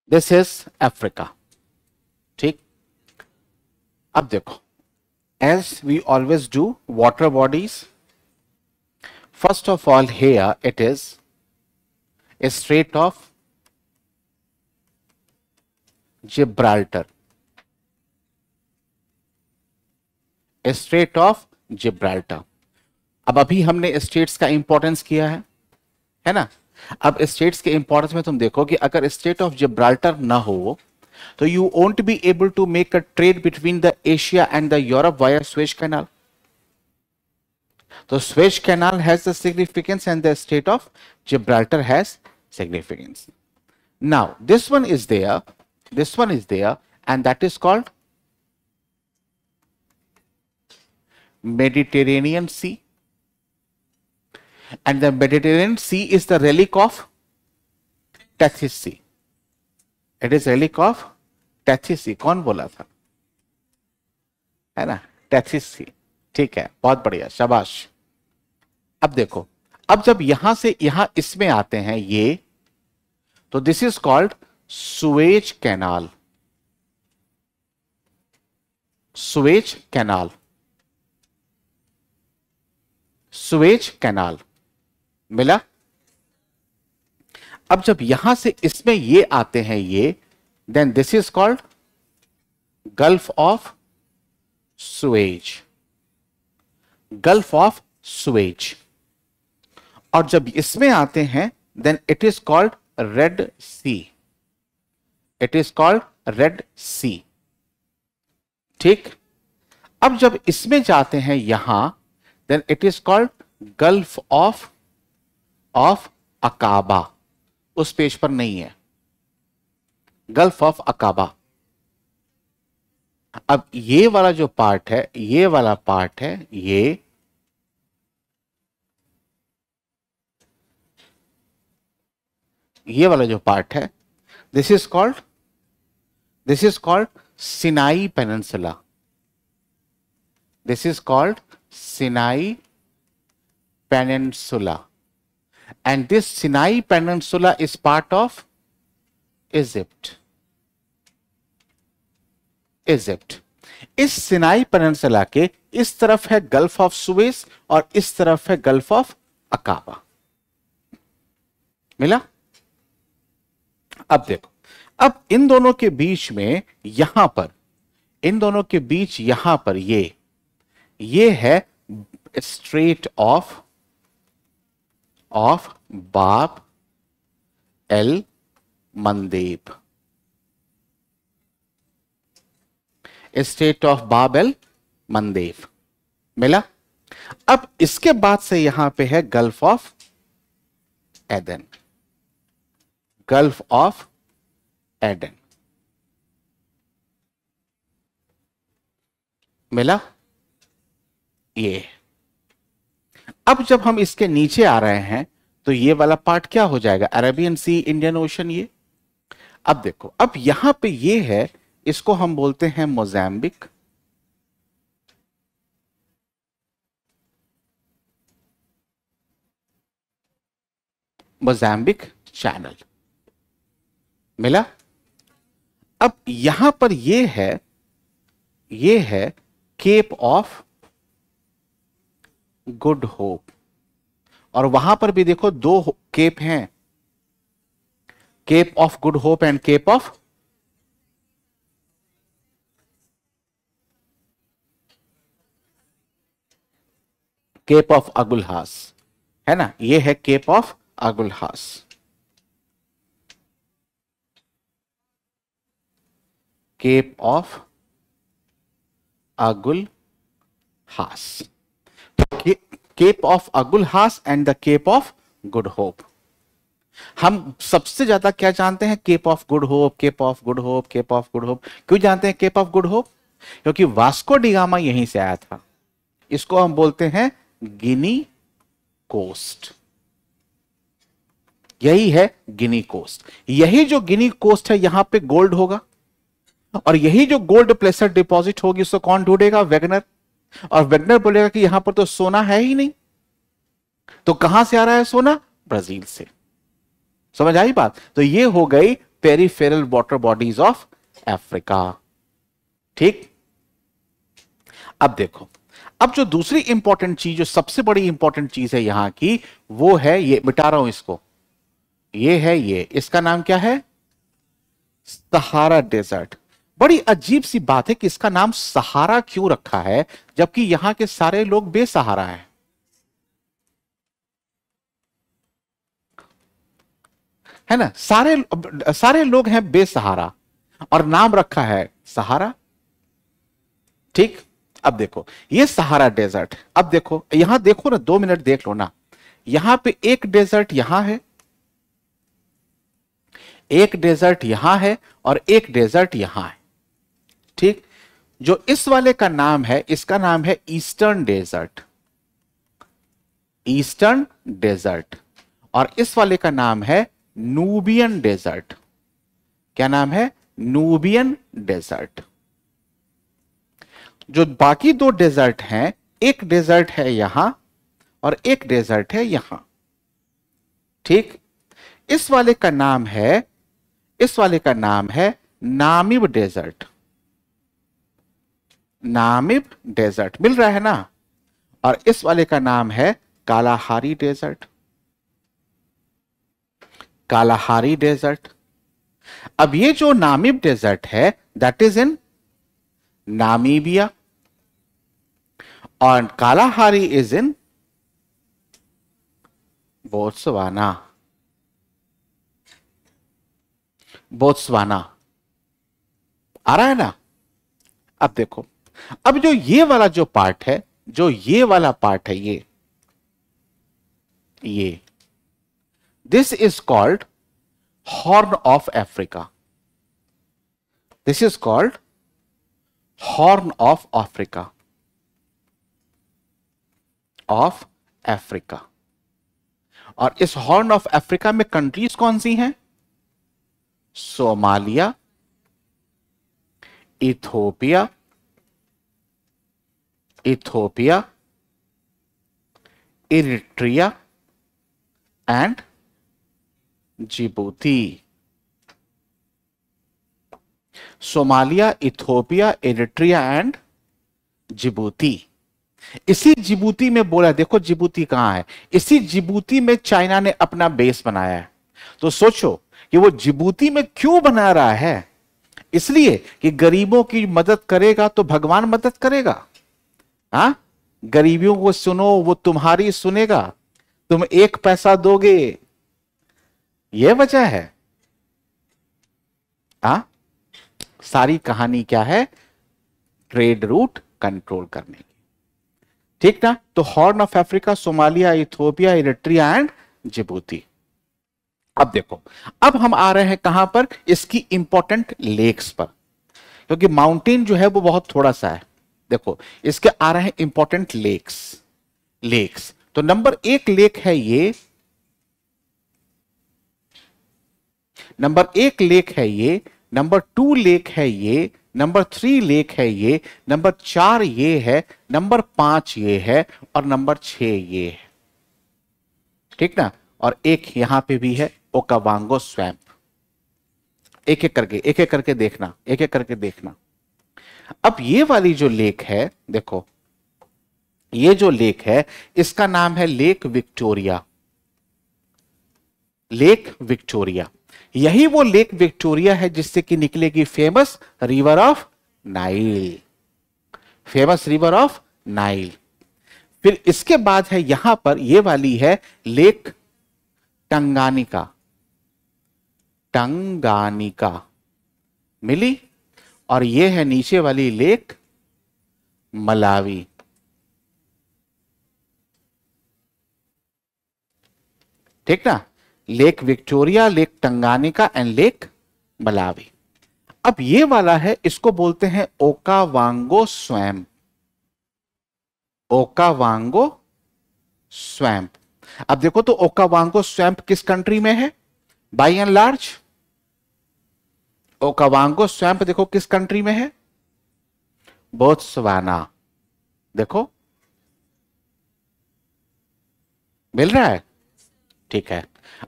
This is Africa. ठीक, अब देखो, as we always do, water bodies, first of all here it is a Strait of Gibraltar, Strait of Gibraltar. अब अभी हमने states का importance किया है ना। अब स्टेट्स के इंपॉर्टेंस में तुम देखो कि अगर स्ट्रेट ऑफ जिब्राल्टर ना हो तो you won't be able to make a trade between the Asia and the Europe via Suez Canal. तो Suez Canal has the significance and the Strait of Gibraltar has significance. Now this one is there and that is called Mediterranean Sea, and the Mediterranean Sea is the relic of Tethys Sea. It is relic of Tethys Sea. कौन बोला था, है ना, Tethys Sea। ठीक है, बहुत बढ़िया, शाबाश। अब देखो, अब जब यहां से यहां इसमें आते हैं ये, तो this is called Suez canal. Suez canal, Suez canal मिला। अब जब यहां से इसमें ये आते हैं ये, then this is called Gulf of Suez, Gulf of Suez. और जब इसमें आते हैं then it is called Red Sea, it is called Red Sea. ठीक, अब जब इसमें जाते हैं यहां, then it is called Gulf of Aqaba. उस पेज पर नहीं है, गल्फ ऑफ अकाबा। अब ये वाला जो पार्ट है, ये वाला पार्ट है, ये वाला जो पार्ट है, this is called Sinai peninsula. This is called Sinai peninsula, and this Sinai Peninsula is part of Egypt. इस सिनाई पेनिनसुला के इस तरफ है गल्फ ऑफ सुएज और इस तरफ है गल्फ ऑफ अकाबा। मिला। अब देखो, अब इन दोनों के बीच में यहां पर, इन दोनों के बीच यहां पर ये है स्ट्रेट ऑफ बाब एल मंदेब, स्टेट ऑफ बाब एल मंदेब। मिला। अब इसके बाद से यहां पे है gulf of Aden, gulf of Aden. मिला ये। अब जब हम इसके नीचे आ रहे हैं तो ये वाला पार्ट क्या हो जाएगा, अरेबियन सी, इंडियन ओशन। ये अब देखो, अब यहां पे ये है, इसको हम बोलते हैं मोजाम्बिक, मोजाम्बिक चैनल। मिला। अब यहां पर ये है केप ऑफ गुड होप, और वहां पर भी देखो दो केप हैं, Cape of Good Hope and Cape of Agulhas, है ना। ये है Cape of Agulhas. Cape of Agulhas, Cape of Agulhas and the Cape of Good Hope. हम सबसे ज्यादा क्या जानते हैं, Cape of Good Hope, Cape of Good Hope, Cape of Good Hope. क्यों जानते हैं केप ऑफ गुड होप? क्योंकि वास्को डी गामा यहीं से आया था। इसको हम बोलते हैं गिनी कोस्ट, यही है गिनी कोस्ट। यही जो गिनी कोस्ट है, यहां पे गोल्ड होगा, और यही जो गोल्ड प्लेसर डिपॉजिट होगी उसको कौन ढूंढेगा, वेगनर। और वेगनर बोलेगा कि यहां पर तो सोना है ही नहीं, तो कहां से आ रहा है सोना, ब्राजील से। समझ आई बात। तो ये हो गई peripheral water bodies of Africa. ठीक, अब देखो, अब जो दूसरी इंपॉर्टेंट चीज, जो सबसे बड़ी इंपॉर्टेंट चीज है यहां की, वो है ये, मिटा रहा हूं इसको, ये है ये, इसका नाम क्या है? Sahara desert. बड़ी अजीब सी बात है कि इसका नाम सहारा क्यों रखा है, जबकि यहां के सारे लोग बेसहारा हैं। है ना, सारे लोग हैं बेसहारा और नाम रखा है सहारा। ठीक, अब देखो ये सहारा डेजर्ट, अब देखो यहां देखो ना, 2 मिनट देख लो ना, यहां पे एक डेजर्ट यहां है, एक डेजर्ट यहां है और एक डेजर्ट यहां है। ठीक, जो इस वाले का नाम है, इसका नाम है ईस्टर्न डेजर्ट, ईस्टर्न डेजर्ट, और इस वाले का नाम है नूबियन डेजर्ट। क्या नाम है? Nubian desert. जो बाकी दो डेजर्ट हैं, एक डेजर्ट है यहां और एक डेजर्ट है यहां। ठीक, इस वाले का नाम है, इस वाले का नाम है नामिब डेजर्ट, नामिब डेजर्ट, मिल रहा है ना। और इस वाले का नाम है कालाहारी डेजर्ट, कालाहारी डेजर्ट। अब ये जो नामिब डेजर्ट है, दैट इज इन नामीबिया, और Kalahari is in Botswana, Botswana. आ रहा है ना। अब देखो, अब जो ये वाला जो पार्ट है, जो ये वाला पार्ट है, ये this is called horn of Africa, this is called horn of Africa, of Africa. और इस हॉर्न ऑफ अफ्रीका में कंट्रीज कौन सी हैं? Somalia, Ethiopia, Ethiopia, Eritrea and Djibouti. Somalia, Ethiopia, Eritrea and Djibouti. इसी जिबूती में बोला, देखो जिबूती कहां है, इसी जिबूती में चाइना ने अपना बेस बनाया है। तो सोचो कि वो जिबूती में क्यों बना रहा है? इसलिए कि गरीबों की मदद करेगा तो भगवान मदद करेगा। हाँ, गरीबियों को सुनो, वो तुम्हारी सुनेगा, तुम 1 पैसा दोगे, यह वजह है। हाँ, सारी कहानी क्या है? ट्रेड रूट कंट्रोल करने की। ठीक ना। तो horn of Africa, Somalia, Ethiopia, Eritrea and Djibouti. अब देखो, अब हम आ रहे हैं कहां पर? इसकी इंपॉर्टेंट लेक्स पर, क्योंकि माउंटेन जो है वो बहुत थोड़ा सा है। देखो, इसके आ रहे हैं इंपॉर्टेंट लेक्स, लेक्स। तो नंबर 1 लेक है ये, नंबर 1 लेक है ये, नंबर 2 लेक है ये, नंबर 3 लेक है ये, नंबर 4 ये है, नंबर 5 ये है, और नंबर 6 ये है। ठीक ना। और एक यहां पे भी है, ओकावांगो स्वैम्प। एक एक करके देखना, एक एक करके देखना। अब ये वाली जो लेक है, देखो ये जो लेक है, इसका नाम है लेक विक्टोरिया, लेक विक्टोरिया। यही वो लेक विक्टोरिया है जिससे कि निकलेगी famous river of Nile, famous river of Nile. फिर इसके बाद है यहां पर, ये वाली है लेक टंगानिका, टंगानिका मिली। और ये है नीचे वाली लेक मलावी। ठीक ना। Lake Victoria, lake Tanganyika and lake Malawi. अब ये वाला है, इसको बोलते हैं ओकावांगो स्वैम्प, ओकावांगो स्वैम्प। अब देखो तो ओकावांगो स्वैम्प किस कंट्री में है? By and large Okavango swamp देखो किस कंट्री में है? बोत्सवाना। देखो मिल रहा है। ठीक है।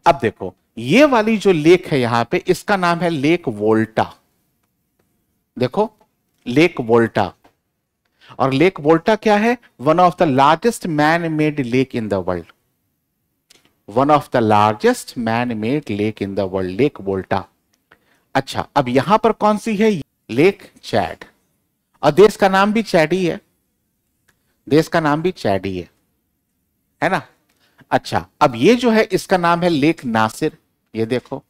अब देखो, ये वाली जो लेक है यहां पे, इसका नाम है लेक वोल्टा। देखो, लेक वोल्टा। और लेक वोल्टा क्या है? One of the largest man made lake in the world. One of the largest man made lake in the world, Lake Volta. अच्छा, अब यहां पर कौन सी है? Lake Chad. और देश का नाम भी चैड ही है, देश का नाम भी चैड ही है ना। अच्छा, अब ये जो है इसका नाम है लेक नासिर। ये देखो,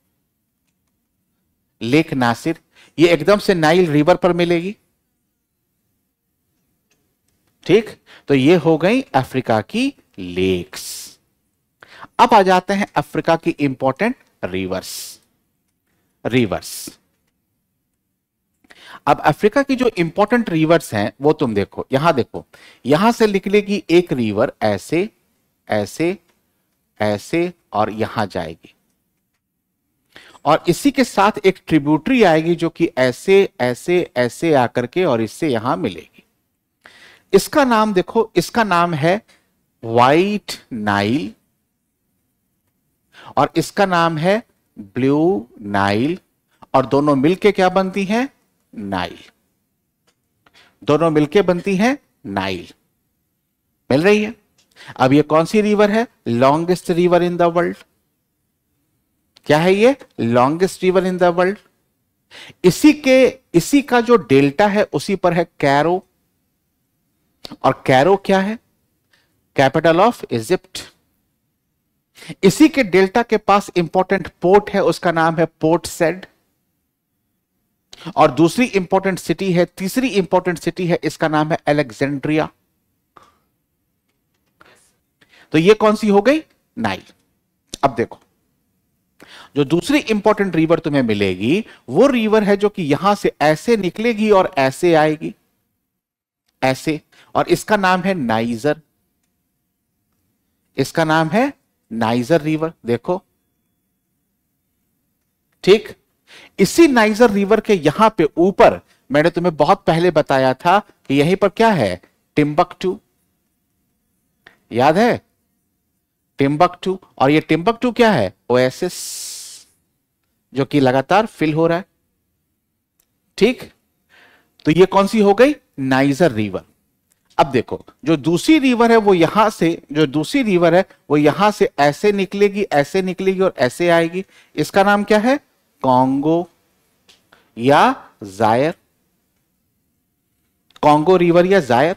लेक नासिर, ये एकदम से नाइल रिवर पर मिलेगी। ठीक, तो ये हो गई अफ्रीका की लेक्स। अब आ जाते हैं अफ्रीका की इंपॉर्टेंट रिवर्स। अब अफ्रीका की जो इंपॉर्टेंट रिवर्स हैं वो तुम देखो, यहां देखो, यहां से निकलेगी एक रिवर ऐसे ऐसे ऐसे और यहां जाएगी, और इसी के साथ एक ट्रिब्यूटरी आएगी जो कि ऐसे ऐसे ऐसे आकर के और इससे यहां मिलेगी। इसका नाम देखो, इसका नाम है व्हाइट नाइल, और इसका नाम है ब्लू नाइल, और दोनों मिलके क्या बनती हैं? नाइल। दोनों मिलके बनती हैं नाइल। मिल रही है? अब ये कौन सी रिवर है? Longest river in the world. क्या है ये? Longest river in the world. इसी का जो डेल्टा है उसी पर है कैरो, और कैरो क्या है? Capital of Egypt. इसी के डेल्टा के पास इंपॉर्टेंट पोर्ट है, उसका नाम है पोर्ट सेड। और दूसरी इंपॉर्टेंट सिटी है, तीसरी इंपॉर्टेंट सिटी है, इसका नाम है अलेक्जेंड्रिया। तो ये कौन सी हो गई? नाइल। अब देखो, जो दूसरी इंपॉर्टेंट रिवर तुम्हें मिलेगी वो रिवर है जो कि यहां से ऐसे निकलेगी और ऐसे आएगी, ऐसे, और इसका नाम है नाइजर। इसका नाम है नाइजर रिवर। देखो, ठीक, इसी नाइजर रिवर के यहां पे ऊपर मैंने तुम्हें बहुत पहले बताया था कि यहीं पर क्या है? टिम्बकटू। याद है? टिम्बकटू। और ये टिम्बकटू क्या है? ओएसिस, जो कि लगातार फिल हो रहा है। ठीक, तो ये कौन सी हो गई? Niger river. अब देखो, जो दूसरी रिवर है वो यहां से, जो दूसरी रिवर है वो यहां से ऐसे निकलेगी, ऐसे निकलेगी और ऐसे आएगी। इसका नाम क्या है? कॉन्गो या जायर। कॉन्गो रिवर या जायर।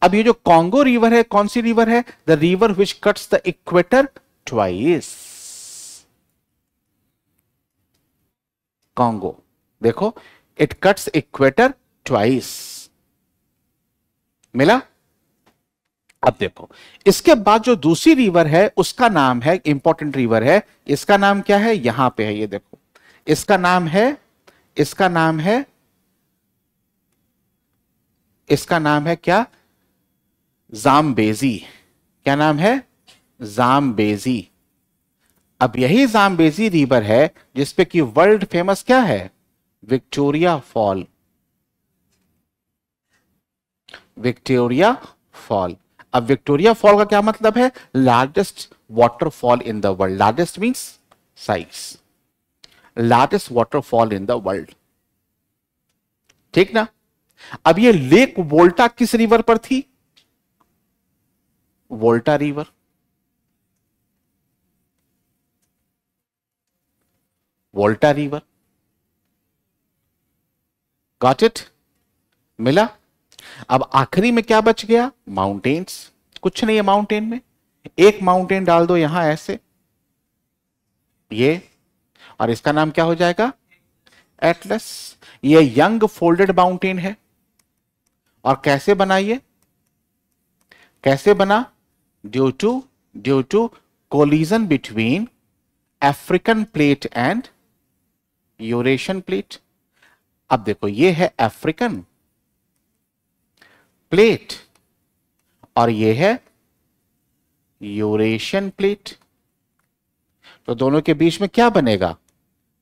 अब ये जो कॉन्गो रिवर है, कौन सी रिवर है? The river which cuts the equator twice. Congo, देखो, इट कट्स इक्वेटर ट्वाइस। मिला? अब देखो, इसके बाद जो दूसरी रिवर है उसका नाम है, इंपॉर्टेंट रिवर है, इसका नाम क्या है? यहां पे है, ये देखो, इसका नाम है, इसका नाम है, इसका नाम है क्या? जाम्बेजी। क्या नाम है? जाम्बेजी। अब यही जाम्बेजी रिवर है जिसपे कि वर्ल्ड फेमस क्या है? Victoria fall. Victoria fall. अब विक्टोरिया फॉल का क्या मतलब है? Largest waterfall in the world. Largest means size, largest waterfall in the world. ठीक ना? अब ये लेक वोल्टा किस रिवर पर थी? वोल्टा रिवर। वोल्टा रिवर। Got it? मिला? अब आखिरी में क्या बच गया? माउंटेन्स। कुछ नहीं है माउंटेन में, एक माउंटेन डाल दो यहां ऐसे, ये, और इसका नाम क्या हो जाएगा? एटलस। ये यंग फोल्डेड माउंटेन है। और कैसे बना ये? कैसे बना? Due to collision between African plate and Eurasian plate. अब देखो, ये है अफ्रीकन प्लेट और ये है यूरेशियन प्लेट। तो दोनों के बीच में क्या बनेगा?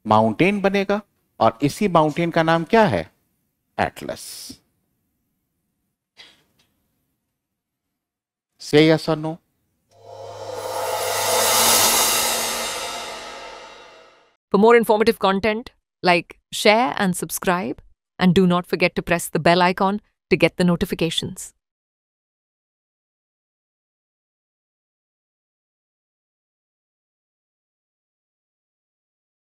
माउंटेन बनेगा, और इसी माउंटेन का नाम क्या है? एटलस। से यस और no? For more informative content, like, share and subscribe, and do not forget to press the bell icon to get the notifications.